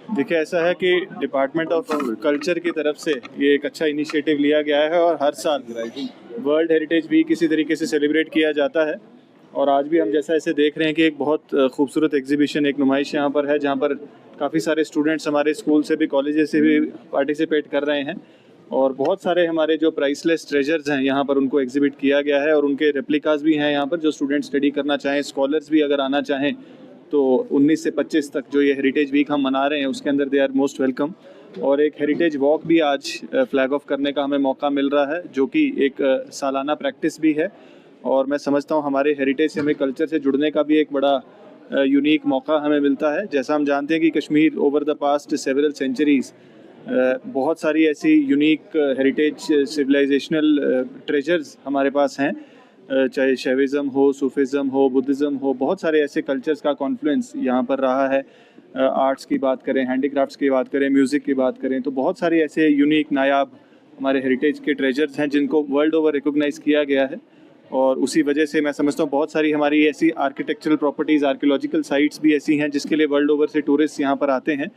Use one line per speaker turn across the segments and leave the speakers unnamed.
देखिए, ऐसा है कि डिपार्टमेंट ऑफ कल्चर की तरफ से ये एक अच्छा इनिशिएटिव लिया गया है और हर साल वर्ल्ड हेरिटेज वीक इसी तरीके से सेलिब्रेट किया जाता है। और आज भी हम जैसा ऐसे देख रहे हैं कि एक बहुत खूबसूरत एग्जीबिशन, एक नुमाइश यहाँ पर है, जहाँ पर काफ़ी सारे स्टूडेंट्स हमारे स्कूल से भी, कॉलेजेस से भी पार्टिसिपेट कर रहे हैं। और बहुत सारे हमारे जो प्राइसलेस ट्रेजर्स हैं यहाँ पर उनको एग्जिबिट किया गया है और उनके रेप्लिकास भी हैं यहाँ पर। जो स्टूडेंट स्टडी करना चाहें, स्कॉलर्स भी अगर आना चाहें, तो 19 से 25 तक जो ये हेरिटेज वीक हम मना रहे हैं उसके अंदर दे आर मोस्ट वेलकम। और एक हेरिटेज वॉक भी आज फ्लैग ऑफ करने का हमें मौका मिल रहा है, जो कि एक सालाना प्रैक्टिस भी है। और मैं समझता हूँ हमारे हेरिटेज से, हमें कल्चर से जुड़ने का भी एक बड़ा यूनिक मौका हमें मिलता है। जैसा हम जानते हैं कि Kashmir over the past several centuries बहुत सारी ऐसी यूनिक हेरिटेज सिविलाइजेशनल ट्रेजर्स हमारे पास हैं, चाहे शैविज़म हो, सूफिज़म हो, बुद्धिज़्म हो, बहुत सारे ऐसे कल्चर्स का कॉन्फ्लुएंस यहाँ पर रहा है। आर्ट्स की बात करें, हैंडीक्राफ्ट्स की बात करें, म्यूज़िक की बात करें, तो बहुत सारे ऐसे यूनिक नायाब हमारे हेरिटेज के ट्रेजर्स हैं जिनको वर्ल्ड ओवर रिकॉग्नाइज़ किया गया है। और उसी वजह से मैं समझता हूँ बहुत सारी हमारी ऐसी आर्किटेक्चरल प्रॉपर्टीज़, आर्कियोलॉजिकल साइट्स भी ऐसी हैं जिसके लिए वर्ल्ड ओवर से टूरिस्ट यहाँ पर आते हैं।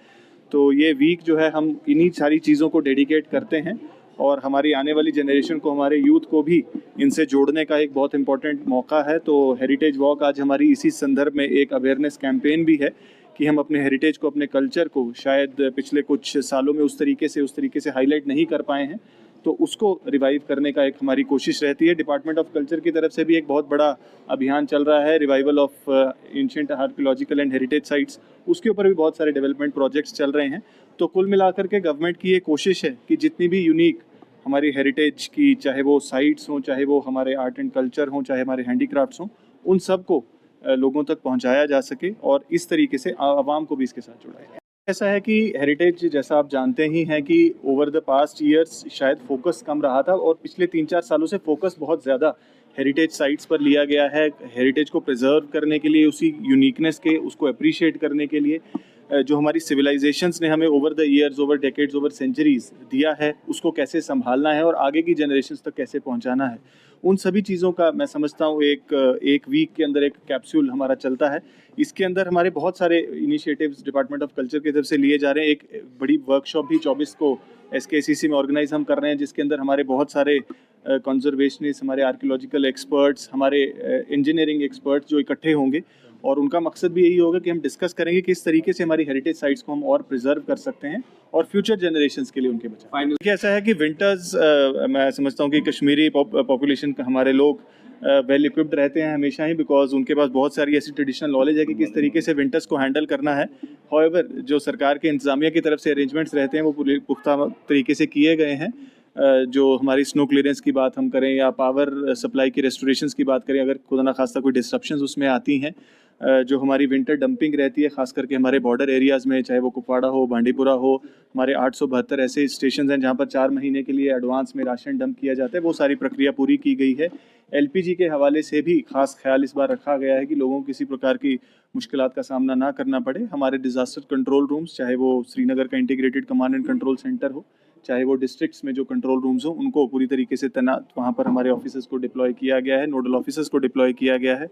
तो ये वीक जो है हम इन्हीं सारी चीज़ों को डेडिकेट करते हैं और हमारी आने वाली जनरेशन को, हमारे यूथ को भी इनसे जोड़ने का एक बहुत इंपॉर्टेंट मौका है। तो हेरिटेज वॉक आज हमारी इसी संदर्भ में एक अवेयरनेस कैंपेन भी है कि हम अपने हेरिटेज को, अपने कल्चर को शायद पिछले कुछ सालों में उस तरीके से हाईलाइट नहीं कर पाए हैं, तो उसको रिवाइव करने का एक हमारी कोशिश रहती है। डिपार्टमेंट ऑफ कल्चर की तरफ से भी एक बहुत बड़ा अभियान चल रहा है, revival of ancient archaeological and heritage sites. उसके ऊपर भी बहुत सारे डेवलपमेंट प्रोजेक्ट्स चल रहे हैं। तो कुल मिलाकर के गवर्नमेंट की ये कोशिश है कि जितनी भी यूनिक हमारी हेरिटेज की, चाहे वो साइट्स हों, चाहे वो हमारे आर्ट एंड कल्चर हों, चाहे हमारे हैंडीक्राफ्ट्स हों, उन सब को लोगों तक पहुंचाया जा सके और इस तरीके से आवाम को भी इसके साथ जोड़ा जाए। ऐसा है कि हेरिटेज, जैसा आप जानते ही हैं कि ओवर द पास्ट ईयर्स शायद फोकस कम रहा था और पिछले 3-4 सालों से फोकस बहुत ज़्यादा हेरिटेज साइट्स पर लिया गया है। हेरिटेज को प्रिजर्व करने के लिए, उसी यूनिकनेस के, उसको अप्रिशिएट करने के लिए जो हमारी सिविलाइजेशंस ने हमें over the years, over decades, over centuries दिया है, उसको कैसे संभालना है और आगे की जनरेशन्स तक कैसे पहुंचाना है, उन सभी चीज़ों का मैं समझता हूँ एक वीक के अंदर एक कैप्सूल हमारा चलता है। इसके अंदर हमारे बहुत सारे इनिशिएटिव्स डिपार्टमेंट ऑफ कल्चर की तरफ से लिए जा रहे हैं। एक बड़ी वर्कशॉप भी 24 को SKCC में ऑर्गेनाइज हम कर रहे हैं, जिसके अंदर हमारे बहुत सारे कंजर्वेशनिस्ट, हमारे आर्कियोलॉजिकल एक्सपर्ट्स, हमारे इंजीनियरिंग एक्सपर्ट्स जो इकट्ठे होंगे और उनका मकसद भी यही होगा कि हम डिस्कस करेंगे कि किस तरीके से हमारी हेरिटेज साइट्स को हम और प्रिजर्व कर सकते हैं और फ्यूचर जनरेशंस के लिए उनके बचाव। देखिए, ऐसा है कि विंटर्स, मैं समझता हूँ कि कश्मीरी पॉपुलेशन का हमारे लोग वेल इक्विप्ड रहते हैं हमेशा ही, बिकॉज उनके पास बहुत सारी ऐसी ट्रेडिशनल नॉलेज है कि किस तरीके से विंटर्स को हैंडल करना है। हाउएवर, जो सरकार के इंतजामिया की तरफ से अरेंजमेंट्स रहते हैं वो पूरे पुख्ता तरीके से किए गए हैं। जो हमारी स्नो क्लियरेंस की बात हम करें या पावर सप्लाई की रेस्टोरेशंस की बात करें, अगर खुदा ना खास्ता कोई डिस्ट्रप्शंस उसमें आती हैं, जो हमारी विंटर डंपिंग रहती है खास करके हमारे बॉर्डर एरियाज़ में, चाहे वो कुपवाड़ा हो, बांडीपुरा हो, हमारे 872 ऐसे स्टेशन हैं जहाँ पर 4 महीने के लिए एडवांस में राशन डंप किया जाता है, वो सारी प्रक्रिया पूरी की गई है। LPG के हवाले से भी खास ख्याल इस बार रखा गया है कि लोगों को किसी प्रकार की मुश्किलात का सामना ना करना पड़े। हमारे डिज़ास्टर कंट्रोल रूम्स, चाहे वो श्रीनगर का integrated command and control centre हो, चाहे वो डिस्ट्रिक्ट्स में जो कंट्रोल रूम्स हो, उनको पूरी तरीके से तैनात, वहाँ पर हमारे ऑफिसर्स को डिप्लॉय किया गया है, नोडल ऑफिसर्स को डिप्लॉय किया गया है।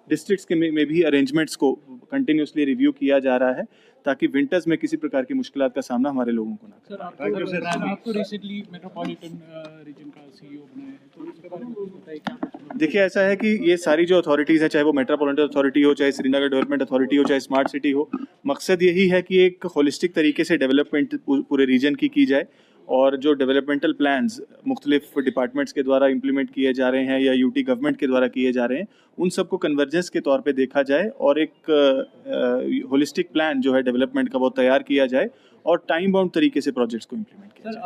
डिस्ट्रिक्ट्स के में भी अरेंजमेंट्स को कंटिन्यूसली रिव्यू किया जा रहा है ताकि विंटर्स में किसी प्रकार की मुश्किलात का सामना हमारे लोगों को ना करें।
सर, आपको रिसेंटली मेट्रोपॉलिटन रीजन का CEO बनाया है, तो इसके बारे में कुछ बताइए क्या?
देखिए, ऐसा है कि ये सारी जो अथॉरिटीज़ हैं, चाहे वो मेट्रोपॉलिटन अथॉरिटी हो, चाहे श्रीनगर डेवलपमेंट अथॉरिटी हो, चाहे स्मार्ट सिटी हो, मकसद यही है कि एक होलिस्टिक तरीके से डेवलपमेंट पूरे रीजन की जाए और जो डेवलपमेंटल प्लान्स मुख्तलिफ डिपार्टमेंट्स के द्वारा इम्प्लीमेंट किए जा रहे हैं या UT गवर्नमेंट के द्वारा किए जा रहे हैं, उन सबको कन्वर्जेंस के तौर पे देखा जाए और एक होलिस्टिक प्लान जो है डेवलपमेंट का वो तैयार किया जाए और टाइम बाउंड तरीके से प्रोजेक्ट्स को इम्प्लीमेंट किया जाए।